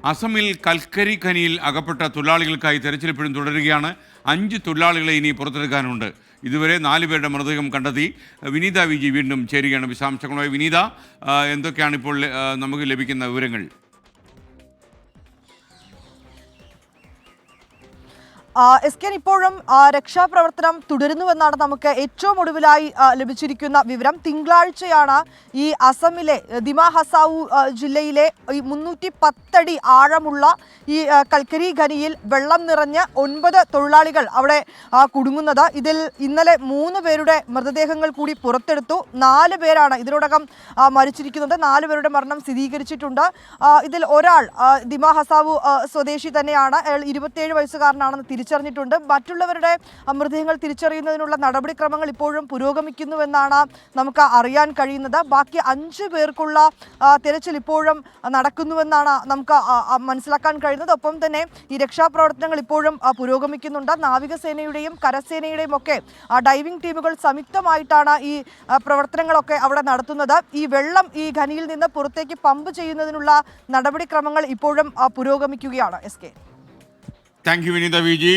അസമിൽ കൽക്കരി ഖനിയിൽ അകപ്പെട്ട തൊഴിലാളികൾക്കായി തെരച്ചിൽ ഇപ്പോഴും തുടരുകയാണ്. 5 തൊഴിലാളികളെ ഇനി പുറത്തെടുക്കാനുണ്ട്. ഇതുവരെ 4 പേരുടെ മൃതദേഹം കണ്ടെത്തി. വിനീത വിജി വീണ്ടും ചേരുകയാണ് വിശദാംശങ്ങളുമായി. വിനീത, എന്തൊക്കെയാണ് ഇപ്പോൾ നമുക്ക് ലഭിക്കുന്ന വിവരങ്ങൾ? ഇപ്പോഴും രക്ഷാപ്രവർത്തനം തുടരുന്നുവെന്നാണ് നമുക്ക് ഏറ്റവും ഒടുവിലായി ലഭിച്ചിരിക്കുന്ന വിവരം. തിങ്കളാഴ്ചയാണ് ഈ അസമിലെ ദിമാ ഹസാവു ജില്ലയിലെ ഈ 310 അടി ആഴമുള്ള ഈ കൽക്കരി ഖനിയിൽ വെള്ളം നിറഞ്ഞ് 9 തൊഴിലാളികൾ അവിടെ കുടുങ്ങുന്നത്. ഇതിൽ ഇന്നലെ 3 പേരുടെ മൃതദേഹങ്ങൾ കൂടി പുറത്തെടുത്തു. 4 പേരാണ് ഇതിനോടകം മരിച്ചിരിക്കുന്നത്. 4 പേരുടെ മരണം സ്ഥിരീകരിച്ചിട്ടുണ്ട്. ഇതിൽ ഒരാൾ ദിമാ ഹസാവു സ്വദേശി തന്നെയാണ്. അയാൾ 27 വയസ്സുകാരനാണെന്ന് തിരിച്ചറിഞ്ഞിട്ടുണ്ട്. മറ്റുള്ളവരുടെ മൃതദേഹങ്ങൾ തിരിച്ചറിയുന്നതിനുള്ള നടപടിക്രമങ്ങൾ ഇപ്പോഴും പുരോഗമിക്കുന്നുവെന്നാണ് നമുക്ക് അറിയാൻ കഴിയുന്നത്. ബാക്കി 5 പേർക്കുള്ള തിരച്ചിൽ ഇപ്പോഴും നടക്കുന്നുവെന്നാണ് നമുക്ക് മനസ്സിലാക്കാൻ കഴിയുന്നത്. ഒപ്പം തന്നെ ഈ രക്ഷാപ്രവർത്തനങ്ങൾ ഇപ്പോഴും പുരോഗമിക്കുന്നുണ്ട്. നാവികസേനയുടെയും കരസേനയുടെയും ഒക്കെ ഡൈവിംഗ് ടീമുകൾ സംയുക്തമായിട്ടാണ് ഈ പ്രവർത്തനങ്ങളൊക്കെ അവിടെ നടത്തുന്നത്. ഈ വെള്ളം ഈ ഖനിയിൽ നിന്ന് പുറത്തേക്ക് പമ്പ് ചെയ്യുന്നതിനുള്ള നടപടിക്രമങ്ങൾ ഇപ്പോഴും പുരോഗമിക്കുകയാണ്. Thank you Vineetha Viji.